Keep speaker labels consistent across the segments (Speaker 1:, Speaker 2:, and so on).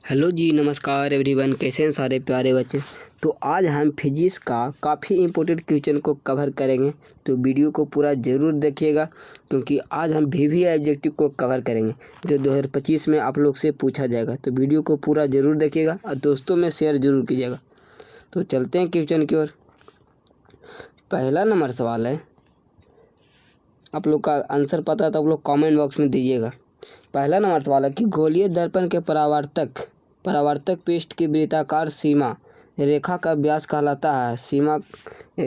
Speaker 1: Hello जी, नमस्कार everyone. कैसे हैं सारे प्यारे बच्चे। तो आज हम फिजिक्स का काफ़ी इम्पोर्टेंट क्वेश्चन को कवर करेंगे, तो वीडियो को पूरा ज़रूर देखिएगा क्योंकि आज हम वी ऑब्जेक्टिव को कवर करेंगे जो 2025 में आप लोग से पूछा जाएगा। तो वीडियो को पूरा ज़रूर देखिएगा और दोस्तों में शेयर ज़रूर कीजिएगा। तो चलते हैं क्वेश्चन की ओर। पहला नंबर सवाल है, आप लोग का आंसर पता है तो आप लोग कॉमेंट बॉक्स में दीजिएगा। पहला नंबर सवाल है कि गोलीय दर्पण के परावर्तक पृष्ठ की वृत्ताकार सीमा रेखा का व्यास कहलाता है।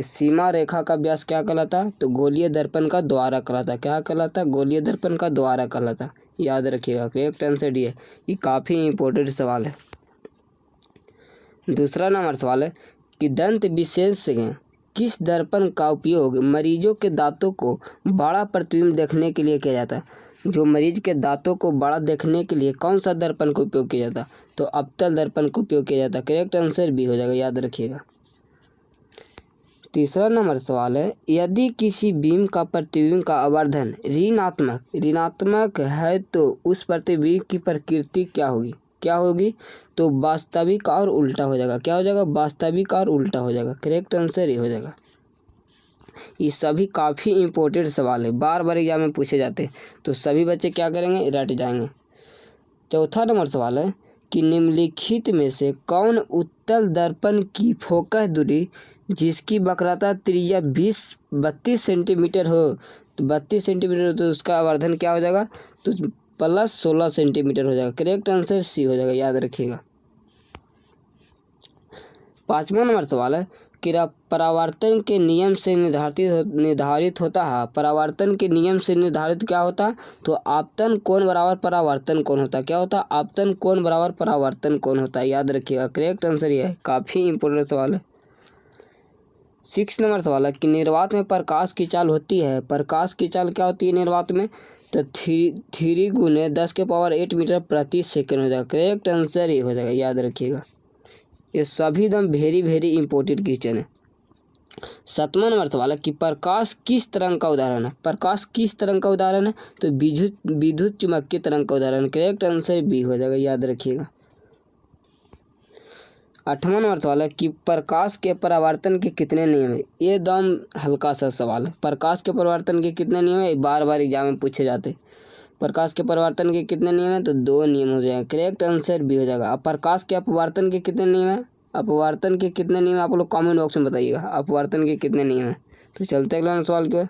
Speaker 1: सीमा रेखा का व्यास क्या कहलाता है? तो गोलीय दर्पण का द्वारा कहलाता है। क्या कहलाता है? गोलीय दर्पण का द्वारा कहलाता है। याद रखिएगा, करेक्ट आंसर डी है। ये काफ़ी इंपॉर्टेंट सवाल है। दूसरा नंबर सवाल है कि दंत विशेषज्ञ किस दर्पण का उपयोग मरीजों के दांतों को बड़ा प्रतिबिंब देखने के लिए किया जाता है? जो मरीज के दांतों को बड़ा देखने के लिए कौन सा दर्पण का उपयोग किया जाता है? तो अवतल दर्पण का उपयोग किया जाता है। करेक्ट आंसर बी हो जाएगा, याद रखिएगा। तीसरा नंबर सवाल है, यदि किसी बीम का प्रतिबिंब का आवर्धन ऋणात्मक है तो उस प्रतिबिंब की प्रकृति क्या होगी? तो वास्तविक और उल्टा हो जाएगा। क्या हो जाएगा? वास्तविक और उल्टा हो जाएगा। करेक्ट आंसर ये हो जाएगा। ये सभी काफ़ी इंपॉर्टेंट सवाल है, बार बार एग्जाम में पूछे जाते हैं, तो सभी बच्चे क्या करेंगे? रट जाएंगे। चौथा नंबर सवाल है कि निम्नलिखित में से कौन उत्तल दर्पण की फोकस दूरी जिसकी वक्रता त्रिज्या 32 सेंटीमीटर हो, तो 32 सेंटीमीटर हो तो उसका आवर्धन क्या हो जाएगा? तो प्लस 16 सेंटीमीटर हो जाएगा। करेक्ट आंसर सी हो जाएगा, याद रखिएगा। पाँचवा नंबर सवाल है कि परावर्तन के नियम से निर्धारित होता है। परावर्तन के नियम से निर्धारित क्या होता है? तो आपतन कोण बराबर परावर्तन कोण होता है। क्या होता है? आपतन कोण बराबर परावर्तन कोण होता है। याद रखिएगा, करेक्ट आंसर ये है। काफ़ी इंपॉर्टेंट सवाल है। 6 नंबर सवाल है कि निर्वात में प्रकाश की चाल होती है। प्रकाश की चाल क्या होती है निर्वात में? तो 3 × 10⁸ मीटर प्रति सेकंड हो जाएगा। करेक्ट आंसर ये हो जाएगा, याद रखिएगा। ये सभी एकदम वेरी इंपॉर्टेंट क्वेश्चन है। 7वां नंबर सवाल है कि प्रकाश किस तरंग का उदाहरण है? प्रकाश किस तरंग का उदाहरण है? तो विद्युत चुम्बकीय तरंग का उदाहरण। करेक्ट आंसर बी हो जाएगा, याद रखिएगा। 8वां नंबर सवाल है कि प्रकाश के परावर्तन के कितने नियम है? ये एकदम हल्का सा सवाल है। प्रकाश के परावर्तन के कितने नियम है? बार बार एग्जाम में पूछे जाते। प्रकाश के परावर्तन के कितने नियम है? तो 2 नियम हो जाएगा। करेक्ट आंसर बी हो जाएगा। अब प्रकाश के अपवर्तन के कितने नियम है? अपवर्तन के कितने नियम आप लोग कमेंट बॉक्स में बताइएगा। अपवर्तन के कितने नियम है? तो चलते हैं अगला सवाल की ओर।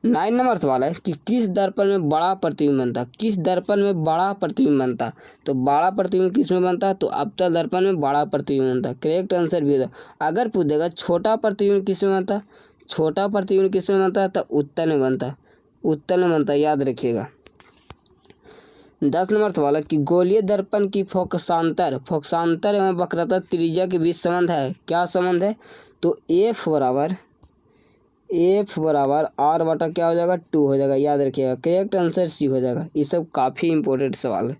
Speaker 1: 9 नंबर सवाल है कि किस दर्पण में बड़ा प्रतिबिंब बनता? किस दर्पण में बड़ा प्रतिबिंब बनता? तो बड़ा प्रतिबिंब किस में बनता? तो अवतल दर्पण में बड़ा प्रतिबिंब बनता। करेक्ट आंसर भी होगा। अगर पूछ देगा छोटा प्रतिबिंब किस में बनता? छोटा प्रतिबिंब किस में बनता? तो उत्तल में बनता। उत्तल में बनता, याद रखिएगा। 10 नंबर सवाल है कि गोलीय दर्पण की फोकसांतर एवं वक्रता त्रिज्या के बीच संबंध है। क्या संबंध है? तो एफ बराबर आर बटा क्या हो जाएगा? 2 हो जाएगा, याद रखिएगा। करेक्ट आंसर सी हो जाएगा। ये सब काफ़ी इंपॉर्टेंट सवाल है।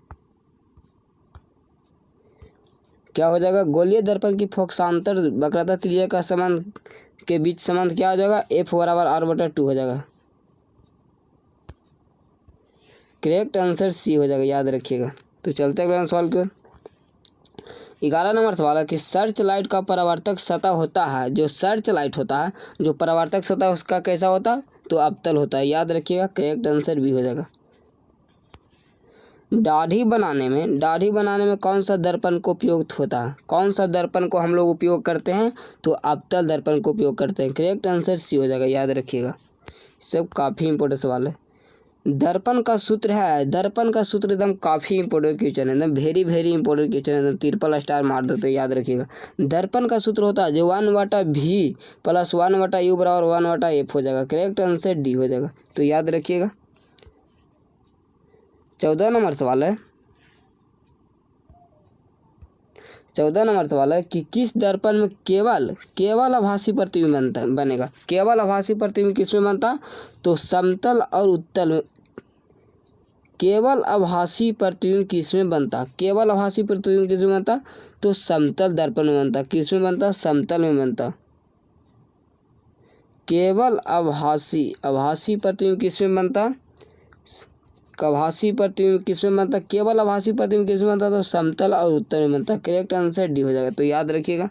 Speaker 1: क्या हो जाएगा? गोलीय दर्पण की फोकसांतर वक्रता त्रिज्या का संबंध के बीच संबंध क्या हो जाएगा? एफ बराबर आर बटा 2 हो जाएगा। करेक्ट आंसर सी हो जाएगा, याद रखिएगा। तो चलते हैं अगला सवाल की ओर। 11 नंबर सवाल है कि सर्च लाइट का परावर्तक सतह होता है। जो सर्च लाइट होता है, जो परावर्तक सतह उसका कैसा होता है? तो अवतल होता है, याद रखिएगा। करेक्ट आंसर भी हो जाएगा। दाढ़ी बनाने में कौन सा दर्पण को उपयोग होता है? कौन सा दर्पण को हम लोग उपयोग करते हैं? तो अवतल दर्पण को उपयोग करते हैं। करेक्ट आंसर सी हो जाएगा, याद रखिएगा। सब काफ़ी इंपॉर्टेंट सवाल है। दर्पण का सूत्र एकदम काफ़ी इंपॉर्टेंट क्वेश्चन है, एकदम वेरी इंपॉर्टेंट क्वेश्चन है। एकदम ट्रिपल स्टार मार देते हैं, याद रखिएगा। दर्पण का सूत्र होता है जो 1/v + 1/u बराबर 1/f हो जाएगा। करेक्ट आंसर डी हो जाएगा, तो याद रखिएगा। 14 नंबर सवाल है कि किस दर्पण में केवल आभासी प्रतिबिंब बनेगा? केवल आभासी प्रतिबिंब किस में बनता? तो समतल और उत्तल में। केवल आभासी प्रतिबिंब किस में बनता? केवल आभासी प्रतिबिंब किस में बनता? तो समतल दर्पण में बनता। किस में बनता? समतल में बनता। केवल आभासी प्रतिबिंब किस में बनता? आभासी प्रतिबिंब किस में बनता है? केवल आभासी प्रतिबिंब किस में बनता है? तो समतल और उत्तल में बनता है। करेक्ट आंसर डी हो जाएगा, तो याद रखिएगा।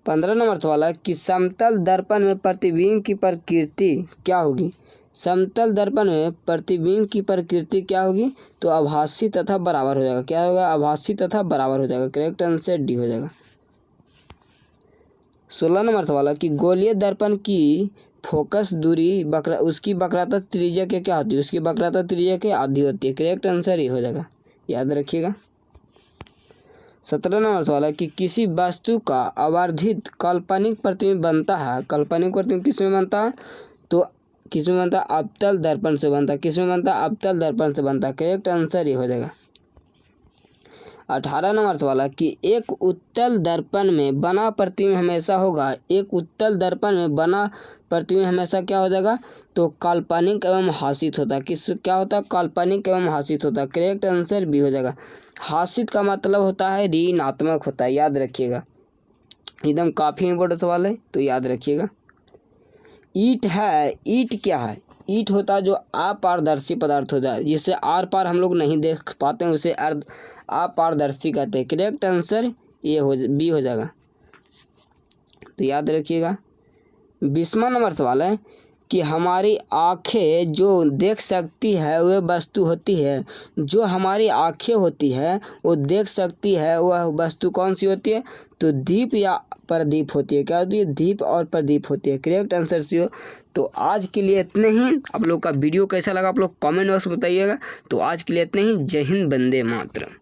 Speaker 1: 15 नंबर सवाल है कि समतल दर्पण में प्रतिबिंब की प्रकृति क्या होगी? समतल दर्पण में प्रतिबिंब की प्रकृति क्या होगी? तो आभासी तथा बराबर हो जाएगा। क्या होगा? आभासी तथा बराबर हो जाएगा। करेक्ट आंसर डी हो जाएगा। 16 नंबर सवाल है कि गोलीय दर्पण की फोकस दूरी उसकी वक्रता त्रिज्या के क्या होती है? उसकी वक्रता त्रिज्या के आधी होती है। करेक्ट आंसर ये हो जाएगा, याद रखिएगा। 17 नंबर सवाल है कि किसी वस्तु का आवर्धित काल्पनिक प्रतिबिंब बनता है। काल्पनिक प्रतिबिंब किस में बनता है? तो किस में बनता है? अवतल दर्पण से बनता है। किस में बनता है? अवतल दर्पण से बनता है। करेक्ट आंसर ये हो जाएगा। 18 नंबर सवाल है कि एक उत्तल दर्पण में बना प्रतिबिंब हमेशा होगा। एक उत्तल दर्पण में बना प्रतिबिंब हमेशा क्या हो जाएगा? तो काल्पनिक एवं हासित होता है। किस क्या होता है? काल्पनिक एवं हासित होता है। करेक्ट आंसर बी हो जाएगा। हासित का मतलब होता है ऋणात्मक होता है, याद रखिएगा। एकदम काफ़ी इंपॉर्टेंट सवाल है, तो याद रखिएगा। ईंट है, ईंट क्या है? ईंट होता है जो अपारदर्शी पदार्थ होता है, जिससे आर पार हम लोग नहीं देख पाते हैं, उसे अपारदर्शी कहते हैं। करेक्ट आंसर ये बी हो जाएगा, तो याद रखिएगा। 20वां नंबर सवाल है कि हमारी आँखें जो देख सकती है वह वस्तु होती है। जो हमारी आँखें होती है वो देख सकती है वह वस्तु कौन सी होती है? तो दीप या प्रदीप होती है। क्या होती है? दीप और प्रदीप होती है। करेक्ट आंसर सी हो। तो आज के लिए इतने ही। आप लोग का वीडियो कैसा लगा आप लोग कमेंट बॉक्स में बताइएगा। तो आज के लिए इतने ही। जय हिंद, वंदे मातरम।